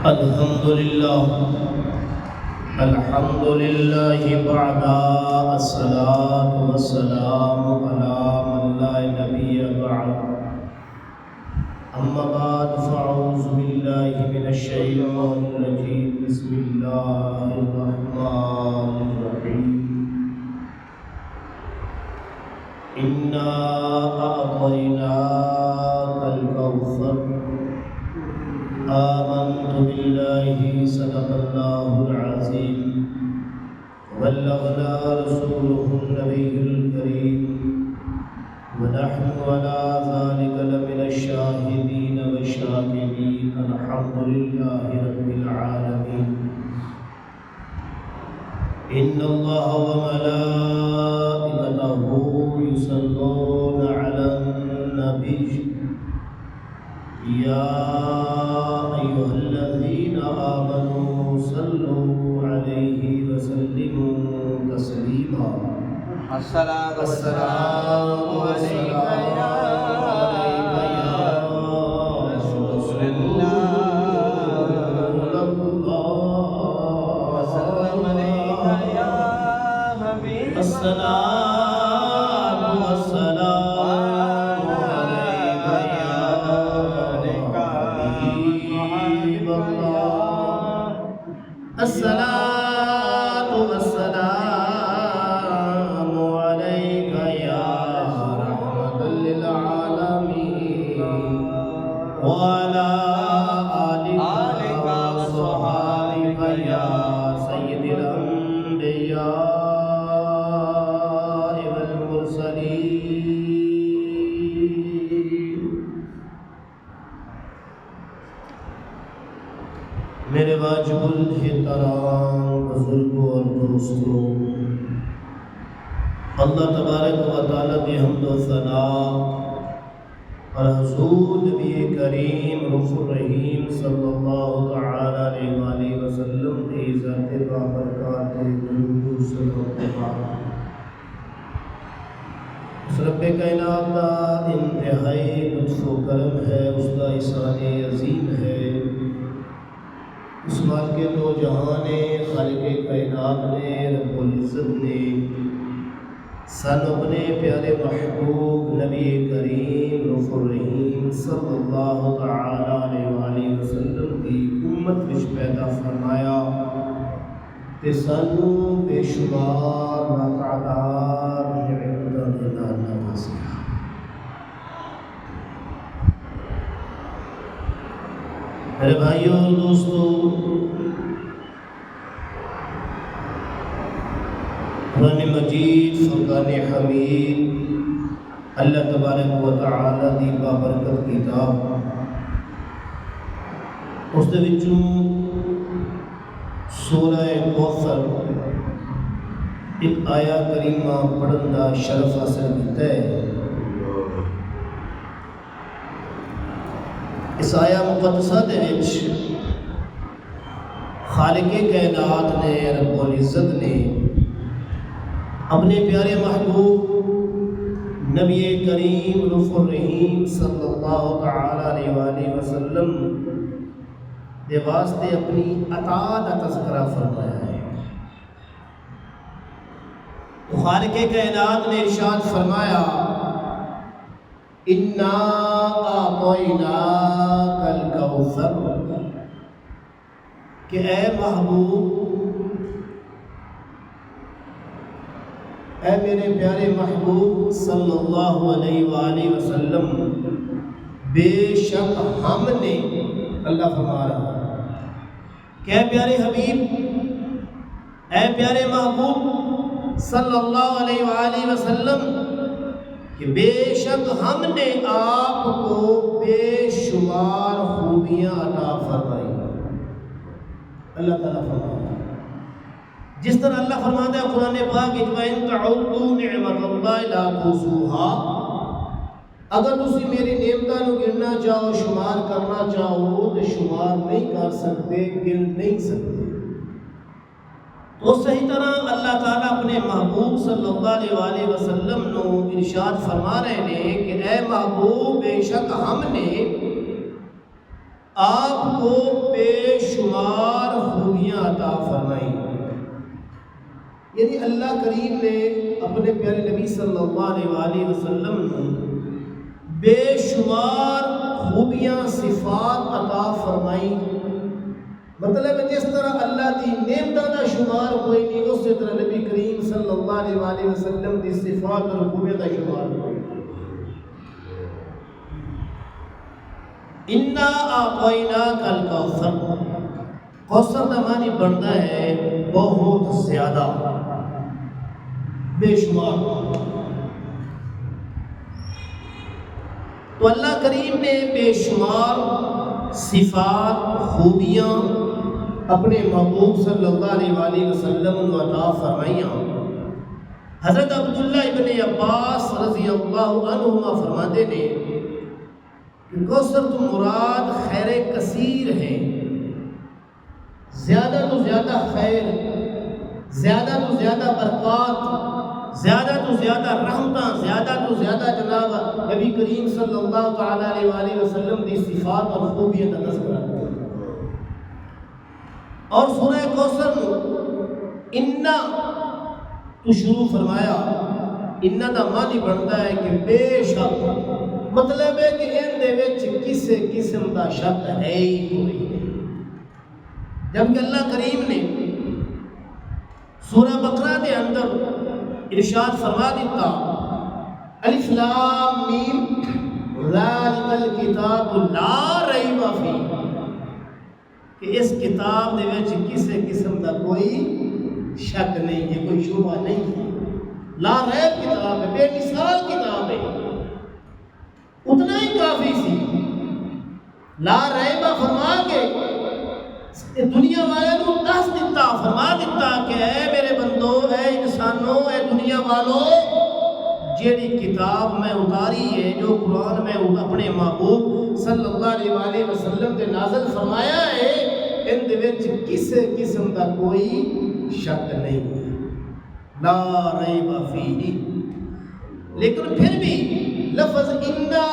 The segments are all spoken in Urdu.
الحمد لله بعد الصلاة والسلام على من لا نبي بعد أما بعد فأعوذ بالله من الشيطان الرجيم بسم الله الرحمن الرحيم إنا أعطيناك الكوثر آمنت بالله صدق الله العظيم وبلغنا رسوله النبي الكريم ونحن على ذلك لمن الشاهدين والشاكرين الحمد لله رب العالمين إن الله وملائكته يصلون على النبي يا أيها الذين آمنوا صلوا عليه وسلموا تسليما الصلاة والسلام عليك يا رسول الله وسلم عليك يا حبيب الصلاة والسلام عليك يا حبيب الله الصلاة والسلام عليك يا رحمة للعالمين وعلى آلك وصحابك يا سيد الأنبياء والمرسلين میرے واجب الاحترام بزرگوں اور دوستوں، اللہ تبارک و تعالیٰ کی حمد و ثنا اور حضور نبی کریم رؤوف الرحیم صلی اللہ تعالیٰ علیہ وآلہ وسلم کی ذات بابرکات درود و سلام کے بعد اس رب کائنات کا انتہائی لطف و کرم ہے، اس کا احسان عظیم ہے۔ اس بات کے دو جہان خالق کائنات نے، رب العزت نے سن اپنے پیارے محبوب نبی کریم رؤوف الرحیم صلی اللہ تعالی علیہ وآلہ وسلم کی امت وچ پیدا فرمایا تے سانو بے شمار ناتعداد نعمتاں دے نال نوازیا۔ میرے بھائیوں اور دوستوں، قرآن مجید فرقان حمید اللہ تبارک و تعالی دی بابرکت کتاب، اس دے وچوں سورہ کوثر ایک آیا کریمہ پڑھن دا شرف حاصل کیتا ہے۔ اس آیا مقدسہ دے وچ خالق کائنات نے، رب العزت نے اپنے پیارے محبوب نبی کریم رؤوف الرحیم صلی اللہ تعالی علیہ وآلہ وسلم دے واسطے اپنی عطا کا تذکرہ فرمایا ہے۔ خالق کائنات نے ارشاد فرمایا اِنَّا أَعْطَيْنَاكَ الْكَوْثَرَ، کہ اے محبوب، اے میرے پیارے محبوب صلی اللہ علیہ وآلہ وسلم، بے شک ہم نے، اللہ فرما رہا کہ اے پیارے حبیب، اے پیارے محبوب صلی اللہ علیہ وآلہ وسلم، کہ بے شک ہم نے آپ کو بے شمار خوبیاں عطا فرمائی۔ اللہ تعالیٰ فرماتا ہے، جس طرح اللہ فرماتا ہے قرآن پاک وَإِن تَعُدُّوا نِعْمَتَ اللَّهِ لَا تُحْصُوهَا، اگر تسی میری نعمتوں کو گننا چاہو، شمار کرنا چاہو تو شمار نہیں کر سکتے، گن نہیں سکتے۔ تو صحیح طرح اللہ تعالیٰ اپنے محبوب صلی اللہ علیہ وآلہ وسلم نو ارشاد فرما رہے ہیں کہ اے محبوب، بے شک ہم نے آپ کو بے شمار خوبیاں عطا فرمائیں. یعنی اللہ کریم نے اپنے پیارے نبی صلی اللہ علیہ وآلہ وسلم کو بے شمار خوبیاں صفات عطا فرمائی. مطلب جس طرح اللہ دی نعمتوں کا شمار کوئی نہیں، اسی طرح نبی کریم صلی اللہ علیہ وآلہ وسلم دی صفات اور خوبیاں کا شمار کوئی نہیں. انا اعطیناک الکوثر، کوثر کا معنی بنتا ہے بہت زیادہ، بے شمار. تو اللہ کریم نے بے شمار صفات خوبیاں اپنے محبوب صلی اللہ علیہ وآلہ وسلم کو عطا فرمائیاں. حضرت عبداللہ ابن عباس رضی اللہ عنہما فرماتے نے کہ کوثر تو مراد خیر کثیر ہے، زیادہ تو زیادہ خیر، زیادہ تو زیادہ برکات، زیادہ تو زیادہ رحمتاں، زیادہ تو زیادہ جناب نبی کریم صلی اللہ تعالی علیہ وآلہ وسلم دی صفات اور خوبیاں کا تذکرہ ہے. اور سورہ کوثر انا تو شروع فرمایا. انا دا معنی بنتا ہے کہ بے شک، مطلب ہے کہ ان دے وچ کسے قسم دا شک ہے ہی کوئی نہیں. جبکہ اللہ کریم نے سورہ بقرہ دے اندر ارشاد فرما دیتا الف لام میم ذالک الکتاب لا ریب فیہ، کہ اس کتاب دے وچ کسے قسم دا کوئی شک نہیں ہے، کوئی شبہ نہیں ہے. لا ریب کتاب ہے، بے مثال کتاب ہے. اتنا ہی کافی سی. لا ریب فرما کے دنیا والے کو دس دیتا، فرما دیتا کہ اے میرے بندو، اے انسانوں، اے دنیا والوں، جیڑی کتاب میں اتاری ہے، جو قرآن میں اپنے محبوب صلی اللہ علیہ وآلہ وسلم کے نازل فرمایا ہے، ان دے وچ کسے قسم کا کوئی شک نہیں ہے. لا ریب فیہ. لیکن پھر بھی لفظ انا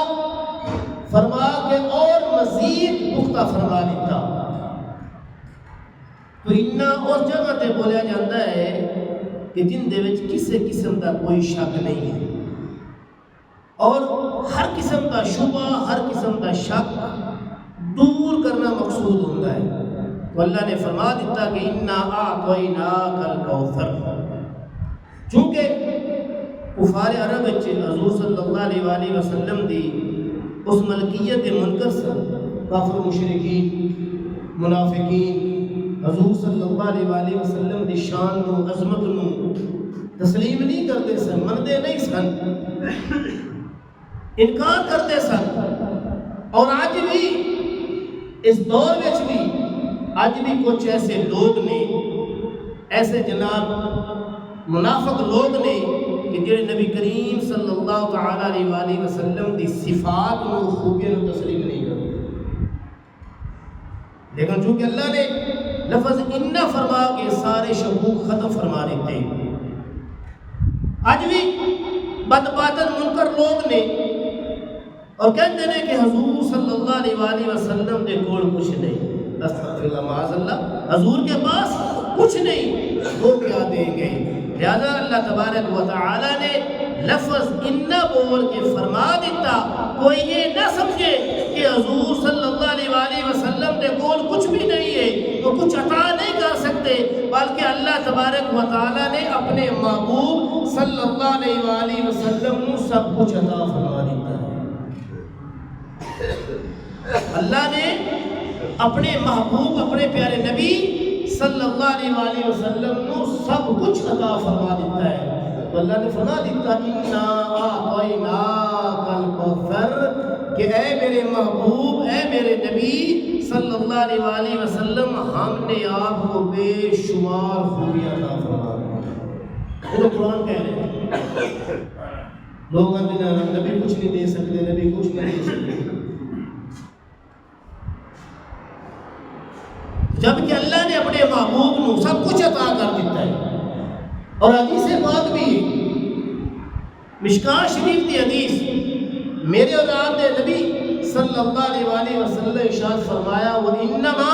فرما کے اور مزید پختہ فرما دیتا. تو انا اس جگہ تے بولیا جاتا ہے کہ جن دے وچ کسے قسم کا کوئی شک نہیں ہے، اور ہر قسم کا شبہ، ہر قسم کا شک دور کرنا مقصود ہوتا ہے. تو اللہ نے فرما دیتا کہ انا اعطیناک الکوثر. چونکہ کفار عرب وچ حضور صلی اللہ علیہ وآلہ وسلم دی اس ملکیت منکر سے کافر مشرکین منافقین حضور صلی اللہ علیہ وآلہ وسلم دی شان نو، عظمت نو تسلیم نہیں کرتے سن، منتے نہیں سن، انکار کرتے سن. اور آج بھی اس دور وچ بھی آج بھی کچھ ایسے لوگ نے، ایسے جناب منافق لوگ نے کہ جڑے نبی کریم صلی اللہ تعالی علیہ وآلہ وسلم دی صفات و خوبیاں کو تسلیم نہیں کرتے. لیکن چونکہ اللہ نے لفظ انا فرما کے سارے شکوک ختم فرما دیتے. آج بھی بدباطن منکر لوگ نے اور کہتے ہیں کہ حضور صلی اللہ علیہ وآلہ وسلم دے کول کچھ نہیں، استغفر اللہ معاذ اللہ، حضور کے پاس کچھ نہیں، وہ کیا دیں گے. لہذا اللہ تبارک و تعالی نے لفظ انا بول کے فرما دیتا. کوئی یہ نہ سمجھے کہ حضور صلی اللہ علیہ وآلہ وسلم دے کول کچھ بھی نہیں ہے، وہ کچھ عطا نہیں کر سکتے، بلکہ اللہ تبارک و تعالی نے اپنے محبوب صلی اللہ علیہ وآلہ وسلم کو سب کچھ عطا فرما دیتا ہے. اللہ نے اپنے محبوب، اپنے پیارے نبی صلی اللہ علیہ وآلہ وسلم کو سب کچھ عطا فرما دیتا ہے. تو اللہ نے فرما دیتا انا اعطیناک الکوثر، کہ اے میرے محبوب، اے میرے نبی صلی اللہ علیہ وآلہ وسلم، ہم نے آپ کو بے شمار خوبیاں عطا فرما دی. یہ تو قرآن کہہ رہے ہیں. لوگ نبی کچھ نہیں دے سکتے، نبی کچھ نہیں دے سکتے، جبکہ اللہ نے اپنے محبوب کو سب کچھ عطا کر دیتا ہے. اور حدیث پاک بھی مشکاہ شریف کی حدیث، میرے اور آپ نے نبی صلی اللہ علیہ وآلہ وسلم ارشاد ارشاد فرمایا وَإِنَّمَا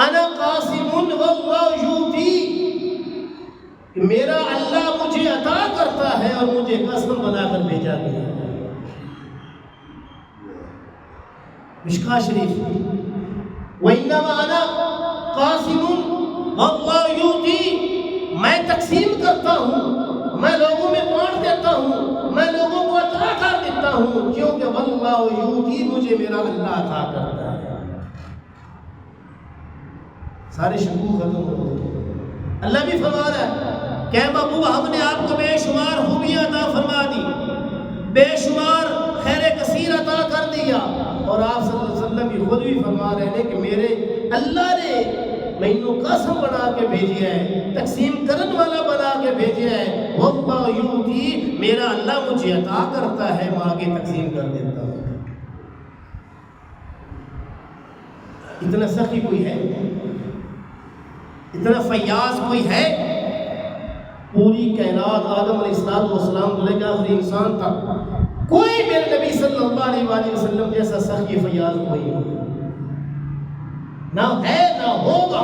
أَنَا قَاسِمٌ وَاللَّهُ يُؤْتِي، کہ میرا اللہ مجھے عطا کرتا ہے اور مجھے قسم بنا کر بھیجا گیا. مشکاہ شریف وَإِنَّمَا أَنَا قَاسِمٌ وَاللَّهُ يُؤْتِي، میں تقسیم کرتا ہوں، میں لوگوں میں بانٹ دیتا ہوں، میں لوگوں کو عطا کر دیتا ہوں، کیونکہ واللہ یؤتی، مجھے میرا اللہ عطا کرتا ہے. سارے شکوک ختم ہو گئے. اللہ بھی فرما رہا ہے کہ محبوب ہم نے آپ کو بے شمار خوبیاں عطا فرما دی، بے شمار خیر کثیر عطا کر دیا، اور آپ صلی اللہ علیہ وسلم بھی خود بھی فرما رہے ہیں کہ میرے اللہ نے مینوں قسم بنا کے بھیجیا ہے، تقسیم کرن والا بنا کے بھیجیا ہے. واللہ یؤتی، میرا اللہ مجھے عطا کرتا ہے، میں آگے تقسیم کر دیتا ہوں. اتنا سخی کوئی ہے؟ اتنا فیاض کوئی ہے؟ پوری کائنات آدم علیہ السلام کو لے کے آخری انسان تک کوئی میرے نبی صلی اللہ علیہ وآلہ وسلم جیسا سخی فیاض کوئی نہیں، نہ ہے نہ ہوگا.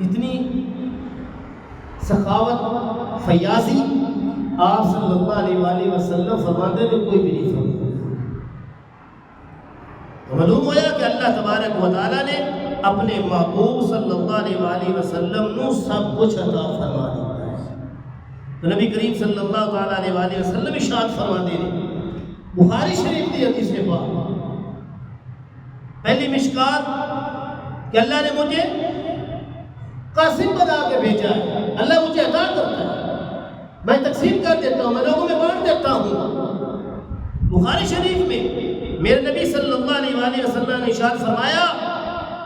اتنی سخاوت فیاضی آپ صلی اللہ علیہ وآلہ وسلم فرماتے میں کوئی بھی نہیں فرماتا. تو معلوم ہوا کہ اللہ تبارک و تعالیٰ نے اپنے محبوب صلی اللہ علیہ وآلہ وسلم نو سب کچھ عطا فرما دیا ہے. تو نبی کریم صلی اللہ تعالیٰ علیہ وآلہ وسلم ارشاد فرماتے ہیں، بخاری شریف کی حدیث پاک، پہلی مشکات کہ اللہ نے مجھے قاسم بنا کے بھیجا ہے، اللہ مجھے عطا کرتا ہے، میں تقسیم کر دیتا ہوں، میں لوگوں میں بانٹ دیتا ہوں. بخاری شریف میں میرے نبی صلی اللہ علیہ وآلہ وسلم نے ارشاد فرمایا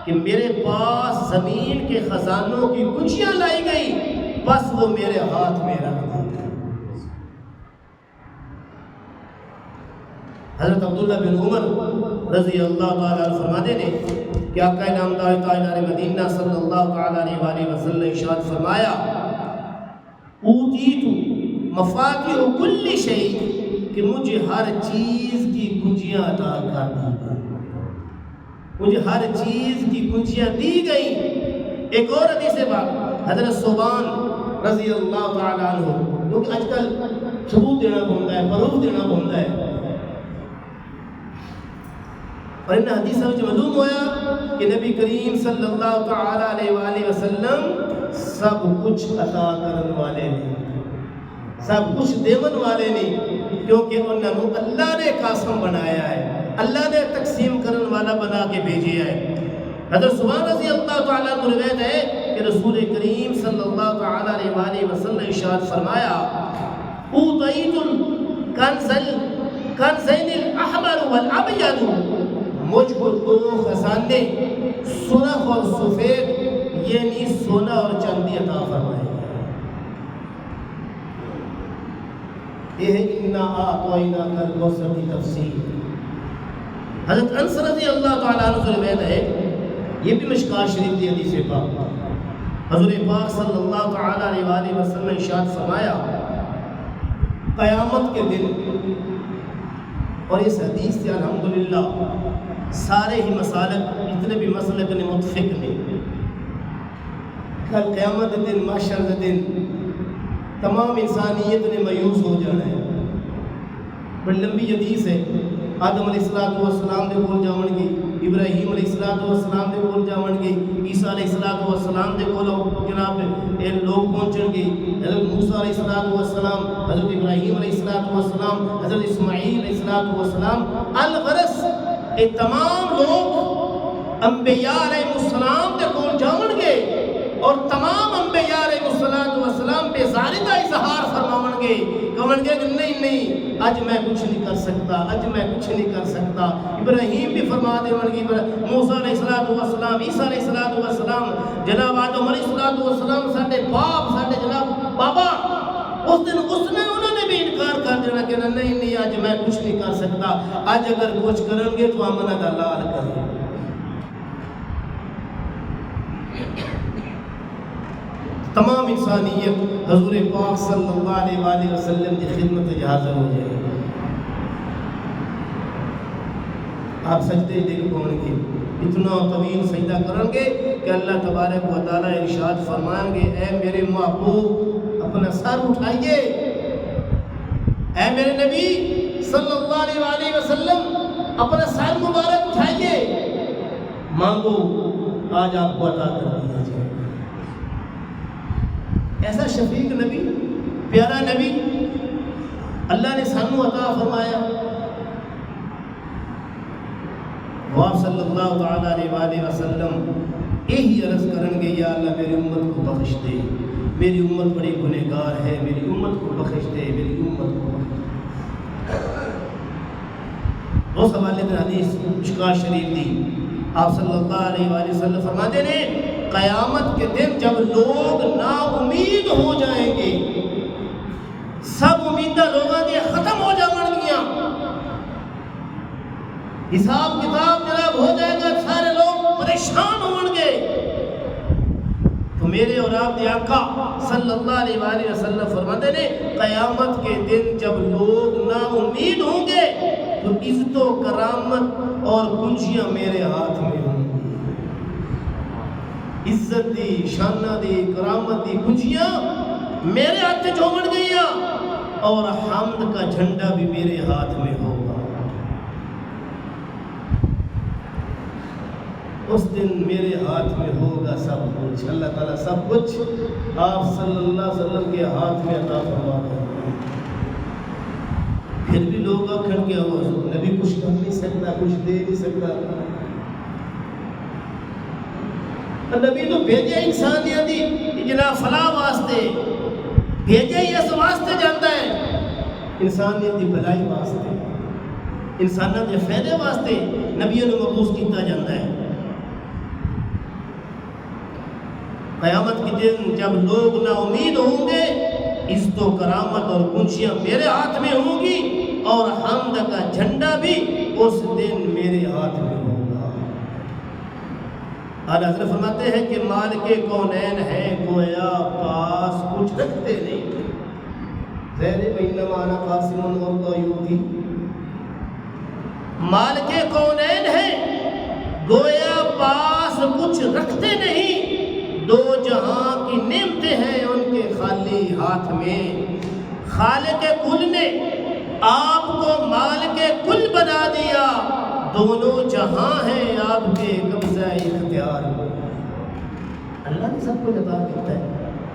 کہ میرے پاس زمین کے خزانوں کی کنجیاں لائی گئی، بس وہ میرے ہاتھ میں رکھ دی. حضرت عبداللہ بن عمر رضی اللہ تعالیٰ عنہ فرماتے ہیں کہ آقا نامدار تاجدار مدینہ صلی اللہ تعالیٰ علیہ وآلہ وسلم نے ارشاد فرمایا اوتیت مفاتیح کل شیء، کہ مجھے ہر چیز کی کنجیاں عطا کر دی گئی، مجھے ہر چیز کی کنجیاں دی گئی. ایک اور حدیث بات حضرت صوبان رضی اللہ تعالیٰ عنہ، کیونکہ آج کل ثبوت دینا بنتا ہے، پروف دینا بنتا ہے، اور ان حدیثوں میں معلوم ہوا کہ نبی کریم صلی اللہ تعالیٰ علیہ وآلہ وسلم سب کچھ عطا کرن والے نے، سب کچھ دیون والے نے، کیونکہ انہوں اللہ نے قاسم بنایا ہے، اللہ نے تقسیم کرن والا بنا کے بھیجیا ہے. حضرت سبحان رضی اللہ تعالیٰ عنہ روایت ہے کہ رسول کریم صلی اللہ تعالیٰ علیہ وآلہ وسلم نے ارشاد فرمایا اوتیت الکنزین الاحمر والابیض، مجھ کو دو خزانے سرخ اور سفید یعنی سونا اور چاندی عطا فرمائے. یہ ہے اِنَّا أَعْطَيْنَاكَ الْكَوْثَرَ کی تفسیر. حضرت انس رضی اللہ تعالیٰ عنہ سے روایت ہے، یہ بھی مشکاہ شریف کی حدیث پاک، حضور پاک صلی اللہ تعالیٰ علیہ وآلہ وسلم نے ارشاد فرمایا قیامت کے دن، اور اس حدیث سے الحمدللہ سارے ہی مسالک جتنے بھی مسلک نے متفق نے، کل قیامت دن محشر دن تمام انسانیت نے مایوس ہو جانا ہے. بڑی لمبی حدیث ہے. آدم علیہ السلام دے کول جاون گے، ابراہیم علیہ السلام دے کول جاون گے، عیسیٰ علیہ السلام دے کول جناب لوگ پہنچن گے، حضرت موسیٰ علیہ السلام، حضرت ابراہیم علیہ السلام، حضرت اسماعیل علیہ السلام، الغرض یہ تمام لوگ انبیاء علیہ السلام دے کول جاون گے، اور تمام انبیاء علیہ السلام پہ زاردہ اظہار فرماون گے، کہون گے کہ نہیں اج میں کچھ نہیں کر سکتا، اج میں کچھ نہیں کر سکتا. ابراہیم بھی فرما دے ون گے، موسیٰ علیہ السلام، عیسیٰ علیہ السلام، جناب آدم علیہ السلام ساڈے باپ، ساڈے جناب بابا، اس دن انہوں نے بھی انکار کر دینا کہ نہیں اج میں کچھ نہیں کر سکتا، اج اگر کچھ کرن گے تو امنا دا لال کریں. تمام انسانیت حضور پاک صلی اللہ علیہ وآلہ وسلم کی خدمت حاضر ہو جائے. آپ سجدے ڈگ پاؤں گے، اتنا طویل سجدہ کریں گے کہ اللہ تبارک و تعالیٰ ارشاد فرمائیں گے اے میرے محبوب اپنا سر اٹھائیے، اے میرے نبی صلی اللہ علیہ وسلم اپنا سر مبارک اٹھائیے، مانگو آج آپ کو عطا کر دیا جائے۔ ایسا شفیق نبی، پیارا نبی اللہ نے سانو عطا فرمایا، آپ صلی اللہ تعالیٰ علیہ وسلم یہی عرض کریں گے یا اللہ میری امت کو بخش دے، میری امت بڑی گنہگار ہے، میری امت کو بخش دے، میری امت کو بخش دے۔ وہ حوالے میں حدیث مشکات شریف دی، آپ صلی اللہ علیہ وسلم فرماتے ہیں قیامت کے دن جب لوگ نا امید ہو جائیں گے، سب امیدہ لوگوں کے ختم ہو جائیں گیا، حساب کتاب جناب ہو جائے گا، سارے لوگ پریشان ہوں گے، تو میرے اور آپ کے آقا صلی اللہ علیہ وسلم فرماتے ہیں قیامت کے دن جب لوگ نا امید ہوں گے تو عزت و کرامت اور کنجیاں میرے ہاتھ میں ہوں گی، عزت دی، شانہ دی، کرامت دی کنجیاں میرے ہاتھ سے چومڑ گئیاں اور حمد کا جھنڈا بھی میرے ہاتھ میں ہوگا۔ اس دن میرے ہاتھ میں ہوگا سب کچھ، اللہ تعالیٰ سب کچھ آپ صلی اللہ علیہ وسلم کے ہاتھ میں عطا فرما دے۔ پھر بھی لوگ آخر کے نبی کچھ کر نہیں سکتا، کچھ دے نہیں سکتا، نبی تو بھیجے انسانیت دی جناب فلاح واسطے، بھیجے ہی اس واسطے جاتا ہے، انسانیت دی بھلائی واسطے، انسانیت دے فائدے واسطے نبیوں نے مبعوث کیتا جاتا ہے۔ قیامت کے دن جب لوگ نا امید ہوں گے، عزت و کرامت اور کنجیاں میرے ہاتھ میں ہوں گی اور حمد کا جھنڈا بھی اس دن میرے ہاتھ میں ہوگا۔ اعلیٰ حضرت فرماتے ہیں کہ مالک کونین ہے گویا پاس کچھ رکھتے نہیں، زہر بینما انا قاسم واللہ یؤتی، مالک کونین ہے گویا پاس کچھ رکھتے نہیں، دو جہاں کی نعمتیں ہیں ان کے خالی ہاتھ میں، خالق کل نے آپ کو مالک کل بنا دیا، دونوں جہاں ہیں آپ کے قبضہ اختیار میں۔ اللہ نے سب کچھ عطا کیا ہے،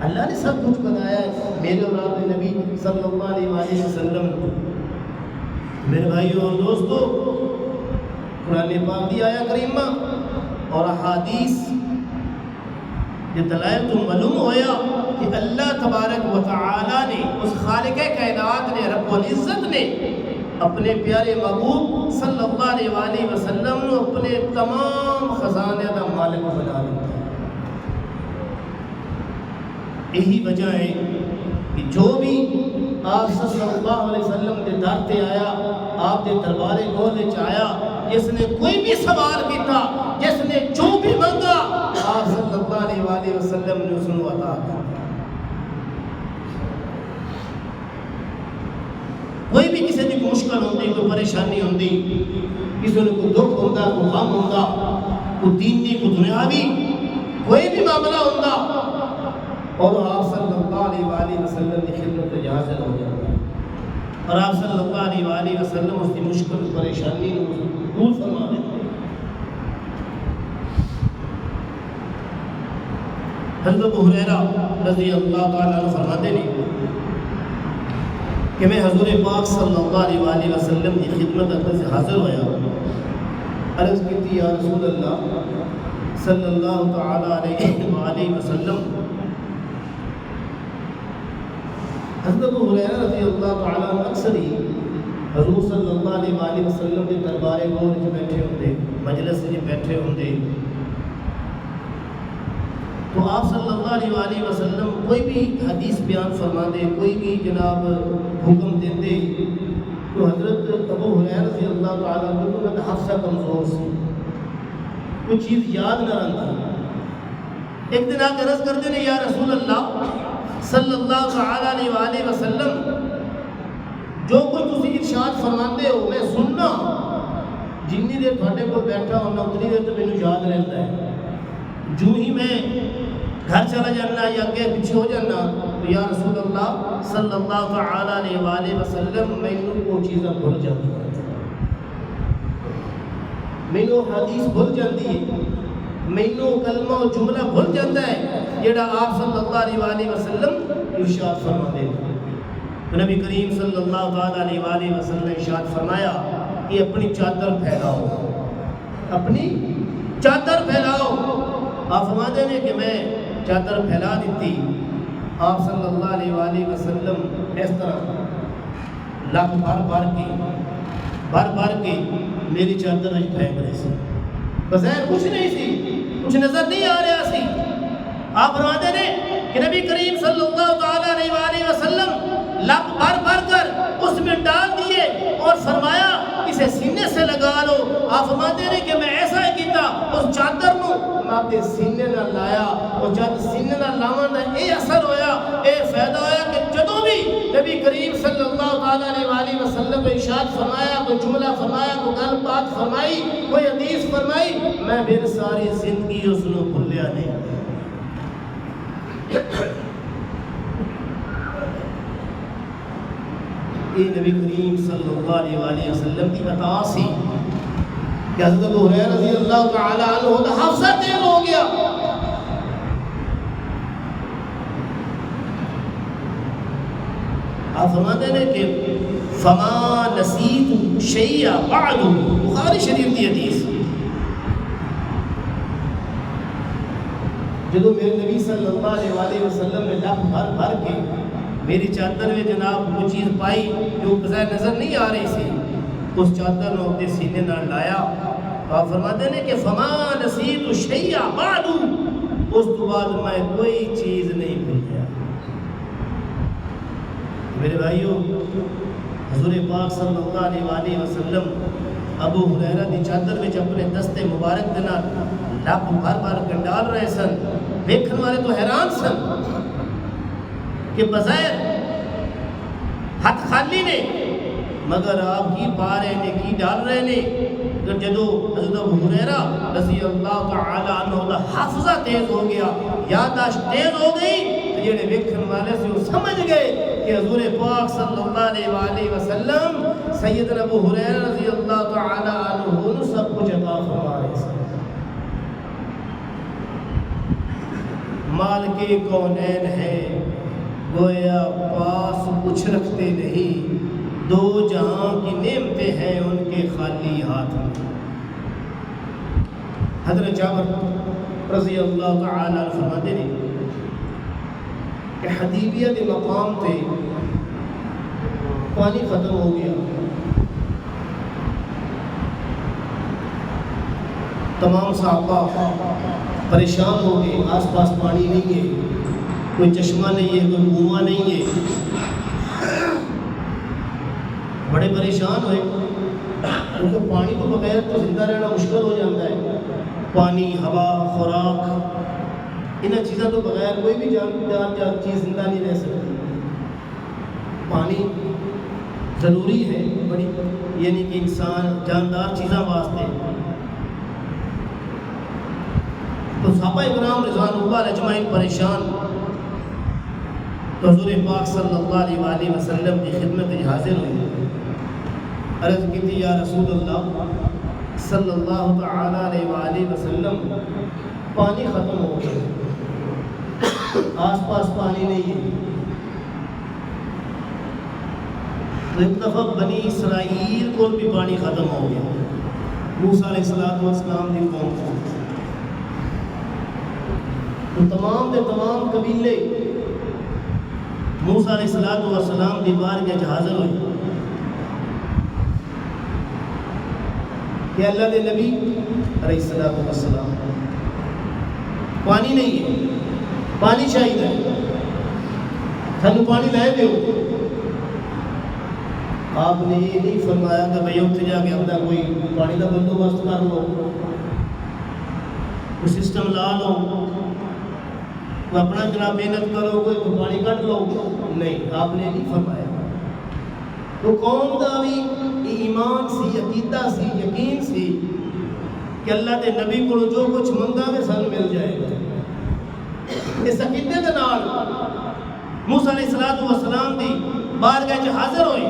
اللہ نے سب کچھ بنایا ہے۔ میرے اور آپ نبی صلی اللہ علیہ وسلم، میرے بھائیوں اور دوستو، قرآن پاک کی آیہ کریمہ اور احادیث یہ دلائل تو معلوم ہویا کہ اللہ تبارک و تعالی نے، اس خالق کائنات نے، رب العزت نے اپنے پیارے محبوب صلی اللہ علیہ وسلم نے اپنے تمام خزانے کا مالک بنا دیا۔ یہی وجہ ہے کہ جو بھی آپ صلی اللہ علیہ وسلم کے در تے آیا، آپ کے دربارے گولے چایا، جس نے کوئی بھی سوال کیتا، جس نے جو بھی مانگا، آپ صلی اللہ علیہ وسلم نے اس کو عطا کیا۔ کوئی بھی کسی کی مشکل ہوتی، کوئی پریشانی ہوتی، کسی نے کوئی دکھ ہوتا، کوئی غم ہوتا، کوئی دینی کوئی دنیاوی کوئی بھی معاملہ ہوتا، اور آپ صلی اللہ علیہ وسلم کی خدمت میں حاضر ہو جاتا، اور آپ صلی اللہ علیہ وسلم اس کی مشکل پریشانی دور فرما دیتے۔ حضرت ابو ہریرہ رضی اللہ تعالیٰ عنہ فرماتے ہیں کہ میں حضور پاک صلی اللہ علیہ وسلم کی خدمت اندر سے حاضر ہویا، عرض کی تھی یا رسول اللہ صلی اللہ تعالیٰ علیہ وسلم، حضرت ابو ہریرہ رضی اللہ تعالیٰ عنہ اکثر ہی حضور صلی اللہ علیہ وسلم کے دربارے گور جو بیٹھے ہوندے، مجلس جو بیٹھے ہوندے، تو آپ صلی اللہ علیہ وسلم کوئی بھی حدیث بیان فرما دے، کوئی بھی جناب حکم دے دے، تو حضرت ابو ہریرہ رضی اللہ تعالیٰ عنہ کو حافظہ کمزور سی، کوئی چیز یاد نہ رہتا۔ ایک دن آپ عرض کرتے ہیں یا رسول اللہ صلی اللہ علیہ وسلم، جو کچھ تسی ارشاد فرماتے ہو میں سننا، جنی دیر تھوڑے کو بیٹھا ہونا اتنی دیر تو مینوں یاد رہتا ہے. جو ہی میں گھر چلا جانا یا اگے پیچھے ہو جانا تو یا رسول اللہ صلی اللہ تعالی علیہ وآلہ وسلم مینوں وہ چیزاں بھول جاتی ہیں, مینوں حدیث بھول جاتی ہے, مینوں کلمہ و جملہ بھول جاتا ہے جڑا آپ صلی اللہ علیہ وآلہ وسلم ارشاد فرما دے. نبی کریم صلی اللہ تعالی علیہ وآلہ وسلم نے ارشاد فرمایا کہ اپنی چادر پھیلاؤ, اپنی چادر پھیلاؤ. آپ فرماتے ہیں کہ میں چادر پھیلا دیتی. آپ صلی اللہ علیہ وآلہ وسلم اس طرح لکھ بھر کے میری چادر اج پھینک رہے سی. بظاہر کچھ نہیں سی, کچھ نظر نہیں آ رہا سی. آپ فرماتے ہیں کہ نبی کریم صلی اللہ تعالی علیہ وآلہ وسلم لکھ بھر کر اس میں ڈال دیے اور فرمایا اسے سینے سے لگا لو. آپ فرماتے ہیں کہ میں ایسا ہی کیتا, اس چادر نو میں اپنے سینے نہ لایا, اور جب سینے نہ لاون دا اے اثر ہویا, اے فائدہ ہویا کہ جدوں بھی نبی کریم صلی اللہ تعالی علیہ وآلہ وسلم نے ارشاد فرمایا, کوئی جملہ فرمایا, کوئی گل بات فرمائی, کوئی حدیث فرمائی, میں پھر ساری زندگی اس نو بھولیا نہیں. یہ نبی کریم صلی اللہ علیہ وآلہ وسلم کی عطا سی کہ حضرت ابو ہریرہ رضی اللہ تعالی عنہ کا حافظہ تیز ہو گیا. آپ فرماتے ہیں کہ فما نسیت شیئا بعد, بخاری شریف کی حدیث. جدو میرے نبی صلی اللہ علیہ وآلہ وسلم نے لکھ بھر کے میری چادر میں جناب وہ چیز پائی جو بظاہر نظر نہیں آ رہی سی, اس چادر نے اپنے سینے نہ لایا. تو آپ فرماتے ہیں کہ فما نسیت شیئا بعد, اس تو بعد میں کوئی چیز نہیں بھول گیا. میرے بھائیوں, حضور پاک صلی اللہ علیہ وآلہ وسلم ابو ہریرہ دی چادر میں اپنے دستے مبارک دے نال لکھ بھر کے ڈال رہے سن. دیکھنے والے تو حیران سن کہ بظاہر ہاتھ خالی نے, مگر آپ کی پا رہے نے, کی ڈال رہے نے. جدو حضرت ابو ہریرہ رضی اللہ تعالی عنہ دا حافظہ تیز ہو گیا, یادداشت تیز ہو گئی, تو جڑے ویکھن والے سے وہ سمجھ گئے کہ حضور پاک صلی اللہ علیہ وآلہ وسلم سیدنا ابو ہریرہ رضی اللہ تعالی عنہ نے سب کچھ عطا فرما رہے ہیں. مالک کونین ہے گویا پاس کچھ رکھتے نہیں, دو جہاں کی نعمتیں ہیں ان کے خالی ہاتھ میں. حضرت جابر رضی اللہ تعالی عنہ فرماتے ہیں کہ حدیبیہ کے مقام پہ پانی ختم ہو گیا. تمام صحابہ پریشان ہو گئے, آس پاس پانی نہیں ہے, کوئی چشمہ نہیں ہے, کوئی کنواں نہیں ہے. بڑے پریشان ہوئے کیونکہ پانی کو بغیر تو زندہ رہنا مشکل ہو جاتا ہے. پانی, ہوا, خوراک, انہیں چیزوں تو بغیر کوئی بھی جاندار چیز زندہ نہیں رہ سکتی. پانی ضروری ہے بڑی, یعنی کہ انسان جاندار چیزاں واسطے. تو صحابہ اکرام رضوان اللہ علیہ اجمعین پریشان. تو حضور پاک صلی اللہ علیہ وآلہ وسلم کی خدمت میں حاضر ہوئی, عرض کی تھی یا رسول اللہ صلی اللہ تعالی علیہ وآلہ وسلم پانی ختم ہو گیا, آس پاس پانی نہیں ہے. تو ایک دفعہ بنی اسرائیل کو بھی پانی ختم ہو گیا, موسیٰ علیہ السلام کی قوم کو. تو تمام کے تمام قبیلے موسیٰ علیہ السلام دی بارگاہ حاضر ہوئے کہ اللہ دے نبی علیہ السلام پانی نہیں ہے, پانی چاہیے, سانو پانی لے دیو. آپ نے یہ نہیں فرمایا کہ بھئی اتنے جا کے اپنا کوئی پانی کا بندوبست کر لو, کوئی سسٹم لا لو, اپنا جناب محنت کرو, کوئی پانی کٹ لو. نہیں, آپ نے نہیں فرمایا. تو قوم کا بھی ایمان سی, عقیدہ سی, یقین سی کہ اللہ کے نبی کو جو کچھ منگا گے سن مل جائے گا۔ اس عقیدے کے نال موسیٰ علیہ السلام دی بارگاہ وچ حاضر ہوئی۔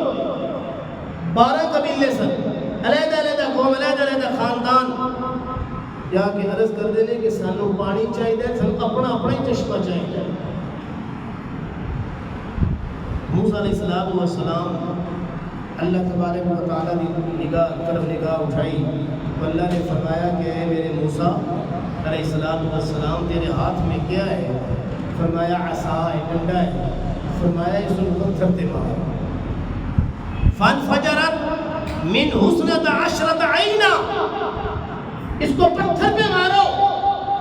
12 قبیلے سن، علیحدہ علیحدہ قوم، علیحدہ علیحدہ خاندان، جا کے عرض کر دے کہ سانو پانی چاہیے، سانو اپنا اپنا ہی چشمہ چاہیے۔ موسیٰ علیہ السلام اللہ تبارک و تعالیٰ کی نگاہ اٹھائی تو اللہ نے فرمایا کہ اے میرے موسیٰ علیہ السلام تیرے ہاتھ میں کیا ہے؟ فرمایا عصا ہے، ڈنڈا ہے۔ فرمایا اس کو پتھر تے مار۔ فانفجرت من حسنۃ عشرۃ عینا، اس کو پتھر پہ مارو۔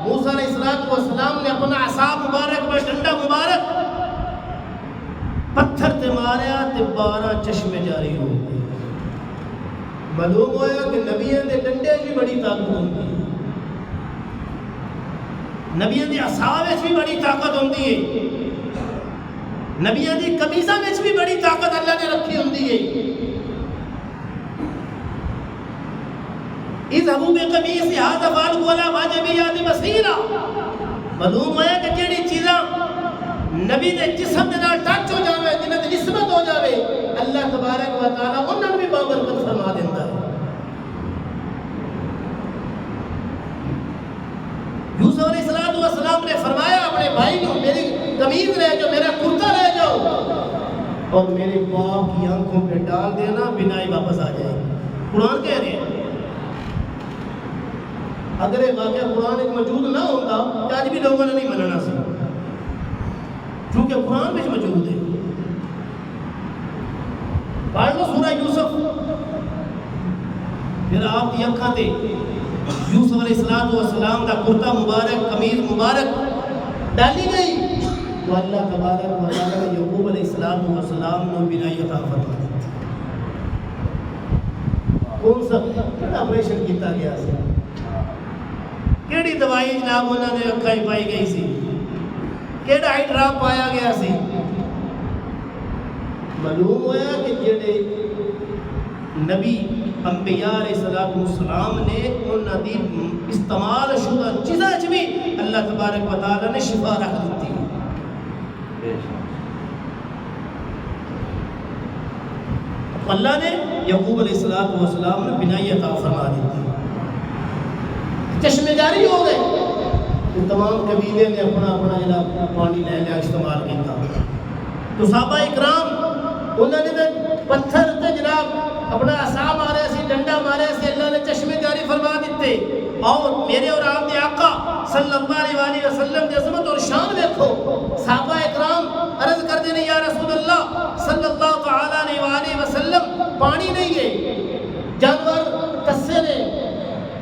موسیٰ علیہ السلام نے اپنا عصا مبارک میں ڈنڈا مبارک پتھر تے ماریا تے 12 چشمے جاری ہو گئے۔ معلوم ہوا کہ نبیوں دے ڈنڈے کی بڑی طاقت ہوتی ہے، نبیوں دی عصا وچ بھی بڑی طاقت ہوتی ہے، نبیوں دی قمیضہ وچ بھی بڑی طاقت اللہ نے رکھی ہوتی ہے۔ اذهبوا بقمیصی ھذا فالقوا علی وجه بصیرا۔ معلوم ہوا کہ جڑی چیزاں نبی دے جسم دے نال ٹچ ہو جاوے، جنہاں دی نسبت ہو جاوے، اللہ تبارک و تعالی انہاں بھی بابرکت فرما دیندا ہے۔ یوسف علیہ السلام نے فرمایا اپنے بھائی کو میری قمیض لے جاؤ، میرا کرتا لے جاؤ اور میرے باپ کی آنکھوں پہ ڈال دینا، بینائی واپس آ جائے گی۔ قرآن کہہ رہے ہیں اگر یہ واقعہ قرآن ایک موجود نہ ہوتا تو آج بھی لوگوں نے نہیں مننا سی، چونکہ قرآن میں موجود ہے۔ پڑھ لو سورہ یوسف، پھر آپ کی اکھاں تے یوسف علیہ السلام کا کرتا مبارک، قمیض مبارک ڈالی گئی تو اللہ تبارک و تعالی نے یعقوب علیہ السلام نے بینائی عطا فرما دی۔ کون سا آپریشن کیتا گیا سی، کیڑی دوائی جناب انہوں نے اکھاں پائی گئی سی، کیڑا ہائی ڈراپ پایا گیا سی؟ معلوم ہوا کہ جڑے نبی انبیاء علیہ السلام نے انہاں دی استعمال شدہ چیزاں وچ بھی اللہ تبارک و تعالی نے شفا رکھ دیتی۔ اللہ نے یعقوب علیہ السلام نے بینائی عطا فرما دی، چشمے جاری ہو گئے۔ تو تمام قبیلے نے اپنا اپنا جناب پانی لے لیا، استعمال کیا۔ تو صحابہ اکرام انہوں نے پتھر تے جناب اپنا عصا مارے سی، ڈنڈا مارے سی، اللہ نے چشمے جاری فرما دیتے۔ اور میرے اور آپ کے آقا صلی اللہ علیہ وسلم کی عظمت اور شان دیکھو۔ صحابہ اکرام عرض کر دینے یا رسول اللہ صلی اللہ تعالی علیہ وسلم پانی نہیں ہے، جانور کسے نے،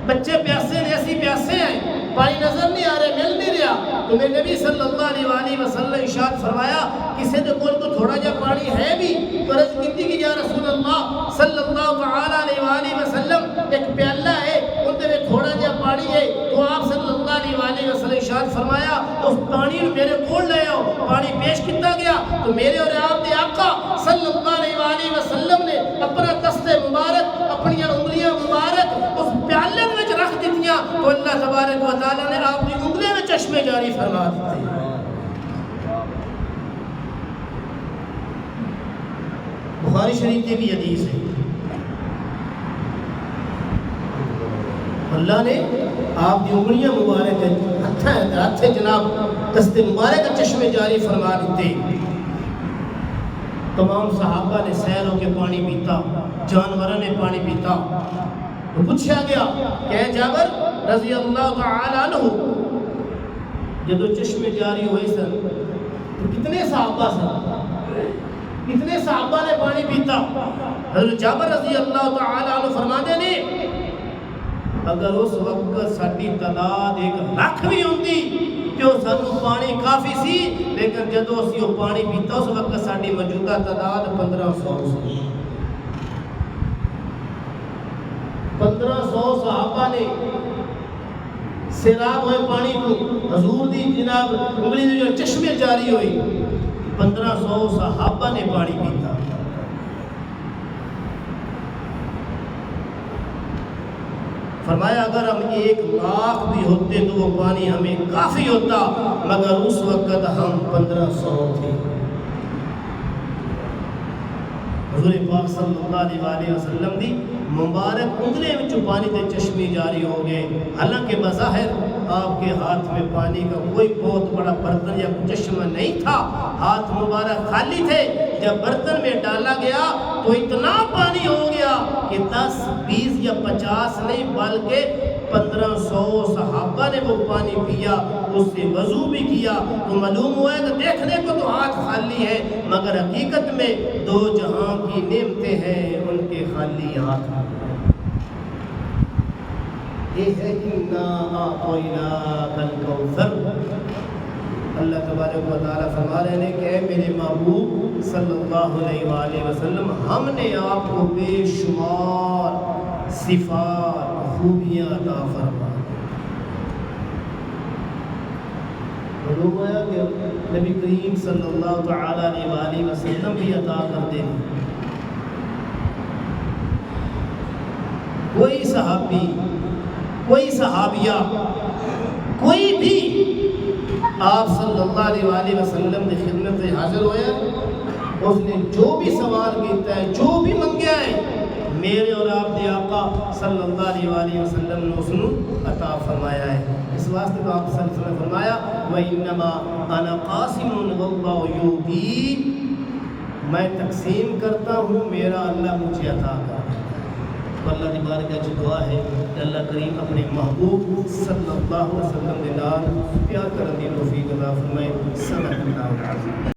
بچے پیاسے نے، ایسی پیاسے ہیں، پانی نظر نہیں آ رہے، مل نہیں رہا۔ تو میرے نبی صلی اللہ علیہ وسلم ارشاد فرمایا کسی نے کوئی تو تھوڑا جا پانی ہے بھی تو عرض کی کہ یا رسول اللہ صلی اللہ علیہ وسلم ایک پیالہ ہے، ان میں تھوڑا جا پانی ہے۔ تو آپ صلی اللہ علیہ وسلم ارشاد فرمایا اس پانی میرے کول لے آؤ۔ پانی پیش کیتا گیا تو میرے اور آپ کے آقا صلی اللہ علیہ وسلم نے اپنا دست مبارک، اپنی انگلیاں مبارک اس پیالے میں رکھ دیتیاں تو اللہ تبارک و تعالی نے آپ کی انگلیوں میں چشمے جاری فرما دیتے۔ بخاری شریف کی بھی حدیث ہے، اللہ نے آپ کی انگلیاں مبارک ہاتھ جناب دست مبارک چشمے جاری فرما دیتے۔ تمام صحابہ نے سیر ہو کے پانی پیتا، جانوروں نے پانی پیتا۔ تو پوچھا گیا کہ جابر رضی اللہ تعالی عنہ جب چشمے جاری ہوئے سن تو کتنے صحابہ سن، کتنے صحابہ نے پانی پیتا؟ حضرت جابر رضی اللہ تعالی عنہ فرماتے نے اگر اس وقت ساری تعداد 1,00,000 بھی ہوتی تو سانو پانی کافی سی، لیکن جدو اسی وہ پانی پیتا اس وقت ساری موجودہ تعداد 1500 سی۔ 1500 صحابہ نے سیراب ہوئے پانی کو حضور دی جناب انگلی میں جو چشمے جاری ہوئی، 1500 صحابہ نے پانی پیتا۔ فرمایا اگر ہم 1,00,000 بھی ہوتے تو وہ پانی ہمیں کافی ہوتا، مگر اس وقت ہم 1500 تھے۔ حضور پاک صلی اللہ علیہ وسلم دی مبارک انگلے میں پانی تے چشمے جاری ہو گئے، حالانکہ بظاہر آپ کے ہاتھ میں پانی کا کوئی بہت بڑا برتن یا چشمہ نہیں تھا، ہاتھ مبارک خالی تھے۔ جب برتن میں ڈالا گیا تو اتنا پانی ہو گیا کہ 10 20 یا 50 نہیں بلکہ 1500 صحابہ نے وہ پانی پیا، اس سے وضو بھی کیا۔ تو معلوم ہوا ہے کہ دیکھنے کو تو ہاتھ خالی ہے، مگر حقیقت میں 2 جہاں کی نعمتیں ہیں ان کے خالی ہاتھ ہیں۔ یہ ہے اِنَّا أَعْطَيْنَاكَ الْكَوْثَرَ۔ اللہ تبارک و تعالیٰ فرما رہے ہیں کہ اے میرے محبوب صلی اللہ علیہ وآلہ وسلم، ہم نے آپ کو بے شمار صفات خوبیاں عطا فرمائیں۔ معلوم ہوا کہ نبی کریم صلی اللہ تعالیٰ علیہ وآلہ وسلم بھی عطا کرتے ہیں۔ کوئی صحابی، کوئی صحابیہ، کوئی بھی آپ صلی اللہ علیہ وآلہ وسلم کی خدمت سے حاضر ہویا، اس نے جو بھی سوال کیتا ہے، جو بھی منگیا ہے، میرے اور آپ کے آقا صلی اللہ علیہ وآلہ وسلم نے اس نے عطا فرمایا ہے۔ اس واسطے تو آپ صلی اللہ علیہ وسلم نے فرمایا وَإِنَّمَا أَنَا قَاسِمٌ وَاللَّهُ يُؤْتِي، میں تقسیم کرتا ہوں، میرا اللہ مجھے عطا کرتا ہے۔ تو اللہ کی بارگاہ کی دعا ہے کہ اللہ کریم اپنے محبوب صلی اللہ علیہ وسلم کے نال پیار کرنے کی توفیق عطا فرمائے۔ صلی اللہ علیہ وسلم۔